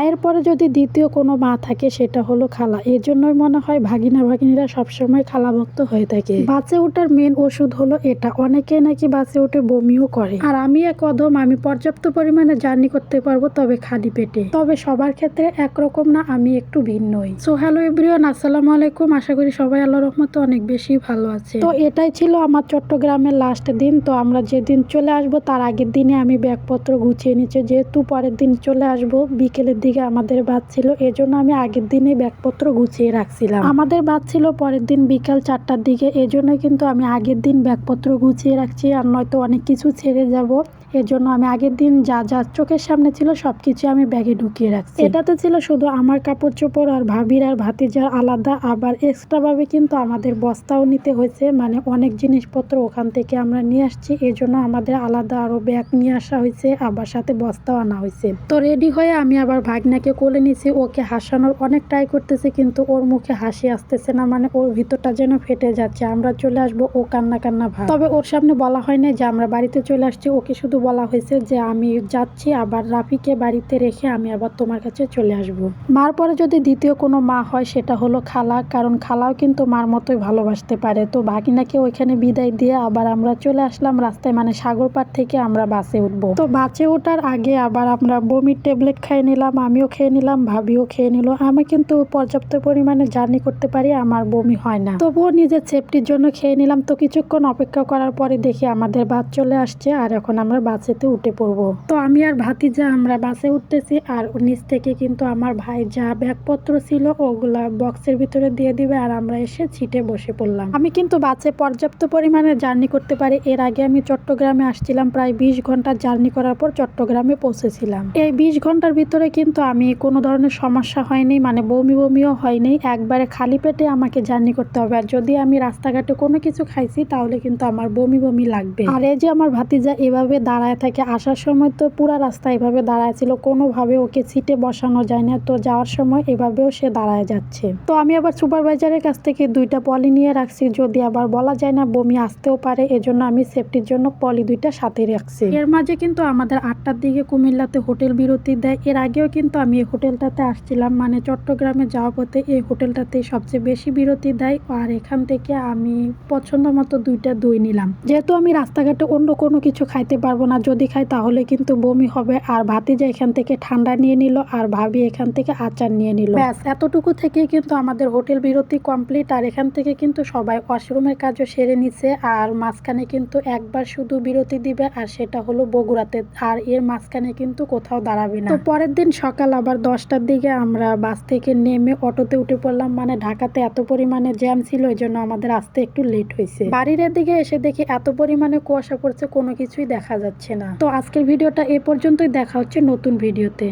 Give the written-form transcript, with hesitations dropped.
মায়ের পরে যদি দ্বিতীয় কোনো মা থাকে সেটা হলো খালা। এর জন্যই মনে হয় ভাগিনা ভাগিনীরা সবসময় খালাভক্ত হয়ে থাকে। বাসে ওঠার মেন ওষুধ হলো এটা। অনেকে নাকি বাসে উঠে বমিও করে, আর আমি এক অধম, আমি পর্যাপ্ত পরিমাণে জার্নি করতে পারবো, তবে খালি পেটে। তবে সবার ক্ষেত্রে একরকম না, আমি একটু ভিন্নই। সো হ্যালো এভরিওয়ান, আসসালামু আলাইকুম। আশা করি সবাই আল্লাহর রহমতে অনেক বেশি ভালো আছে। তো এটাই ছিল আমার চট্টগ্রামের লাস্ট দিন। তো আমরা যেদিন চলে আসবো তার আগের দিনে আমি ব্যাগপত্র গুছিয়ে নিচ্ছি, যেহেতু পরের দিন চলে আসবো বিকেলের দিকে আমাদের বাস ছিল, এজন্য আমি আগের দিনে ব্যাগপত্র গুছিয়ে রাখছিলাম। আমাদের বাস ছিল পরের দিন বিকাল 4টার দিকে, এজন্য কিন্তু আমি আগের দিন ব্যাগপত্র গুছিয়ে রাখছি, আর নয়তো অনেক কিছু ছেড়ে যাব। এর জন্য আমি আগের দিন যা যা চোখের সামনে ছিল সবকিছু আমি ব্যাগে ঢুকিয়ে রাখছি। এটাতে ছিল শুধু আমার কাপড় চোপড়, আর ভাবির আর ভাতিজার আলাদা, আবার এক্সট্রা ভাবে কিন্তু আমাদের বস্তাও নিতে হয়েছে, মানে অনেক জিনিসপত্র ওখান থেকে আমরা নিয়ে আসছি, এই জন্য আমাদের আলাদা আরো ব্যাগ নিয়ে আসা হয়েছে, আবার সাথে বস্তাও আনা হয়েছে। তো রেডি হয়ে আমি আবার ভাগনাকে কোলে নিছি, ওকে হাসানোর অনেক ট্রাই করতেছে, কিন্তু ওর মুখে হাসি আসতেছে না, মানে ওর ভিতরটা যেন ফেটে যাচ্ছে। আমরা চলে আসবো, ও কান্না কান্না ভাব। তবে ওর সামনে বলা হয় না যে আমরা বাড়িতে চলে আসছি, ওকে শুধু বলা হয়েছে যে আমি যাচ্ছি, আবার রাফিকে বাড়িতে রেখে আমি আবার তোমার কাছে চলে আসব। মার পরে যদি দ্বিতীয় কোনো মা হয় সেটা হলো খালা, কারণ খালাও কিন্তু মার মতোই ভালোবাসতে পারে। তো ভাগিনাকে ওইখানে বিদায় দিয়ে আবার আমরা চলে আসলাম রাস্তায়, মানে সাগরপাড় থেকে আমরা বাসে উঠবো। তো বাসে ওঠার আগে আবার আমরা বমির ট্যাবলেট খেয়ে নিলাম, আমিও খেয়ে নিলাম, ভাবিও খেয়ে নিল। আমি কিন্তু পর্যাপ্ত পরিমাণে জার্নি করতে পারি, আমার বমি হয় না, তবুও নিজের সেফটির জন্য খেয়ে নিলাম। তো কিছুক্ষণ অপেক্ষা করার পরে দেখি আমাদের বাস চলে আসছে, আর এখন আমরা বাসেতে উঠে পড়বো। তো আমি আর ভাতিজা আমরা বাসে উঠতেছি, আর নিচ থেকে কিন্তু আমার ভাই যা ব্যাগপত্র ছিল ওগুলা বক্সের ভিতরে দিয়ে দিবে, আর আমরা এসে সিটে বসে পড়লাম। আমি কিন্তু বাসে পর্যাপ্ত পরিমাণে জার্নি করতে পারি। এর আগে আমি চট্টগ্রামে আসছিলাম, প্রায় 20 ঘন্টা জার্নি করার পর চট্টগ্রামে পৌঁছেছিলাম। এই 20 ঘন্টার ভিতরে কিন্তু আমি কোনো ধরনের সমস্যা হয়নি, মানে বমি বমিও হয়নি। একবারে খালি পেটে আমাকে জার্নি করতে হবে, আর যদি আমি রাস্তাঘাটে কোনো কিছু খাইছি তাহলে কিন্তু আমার বমি বমি লাগবে। আর এই যে আমার ভাতিজা এভাবে দাঁড়ায় থাকে, আসার সময় তো পুরা রাস্তা এভাবে দাঁড়ায় ছিল, কোনোভাবে ওকে সিটে বসানো যায় না, তো যাওয়ার সময় এভাবেও সে দাঁড়ায় যাচ্ছে। তো আমি আবার সুপারভাইজারের কাছ থেকে 2টা পলি নিয়ে রাখছি, যদি আবার বলা যায় না বমি আসতেও পারে, এজন্য আমি সেফটির জন্য পলি 2টা সাথে রাখছি। এর মাঝে কিন্তু আমাদের 8টার দিকে কুমিল্লাতে হোটেল বিরতি দেয়। এর আগেও কিন্তু আমি এই হোটেলটাতে আসছিলাম, মানে চট্টগ্রামে যাওয়ার পথে এই হোটেলটাতে সবচেয়ে বেশি বিরতি দেয়, আর এখান থেকে আমি পছন্দ মতো 2টা দই নিলাম। যেহেতু আমি রাস্তাঘাটে অন্য কোনো কিছু খাইতে পারবো না, যদি খাই তাহলে কিন্তু বমি হবে। আর ভাতিজা এখান থেকে ঠান্ডা নিয়ে নিল, আর ভাবি এখান থেকে আচার নিয়ে নিল। ব্যাস এতটুকু থেকেই কিন্তু আমাদের হোটেল বিরতি কমপ্লিট। আর এখান থেকে কিন্তু সবাই ওয়াশরুমের কাজও সেরে নিছে, আর মাঝখানে কিন্তু একবার শুধু বিরতি দিবে, আর সেটা হলো বগুড়াতে, আর এর মাঝখানে কিন্তু কোথাও দাঁড়াবে না। তো পরের দিন সকাল আবার 10টার দিকে আমরা বাস থেকে নেমে অটোতে উঠে পড়লাম, মানে ঢাকাতে এত পরিমাণে জ্যাম ছিল, এই জন্য আমাদের আসতে একটু লেট হয়েছে। বাড়ির দিকে এসে দেখি এত পরিমাণে কুয়াশা পড়ছে, কোনো কিছুই দেখা যাচ্ছে না। তো আজকের ভিডিওটা এ পর্যন্তই, দেখা হচ্ছে নতুন ভিডিওতে।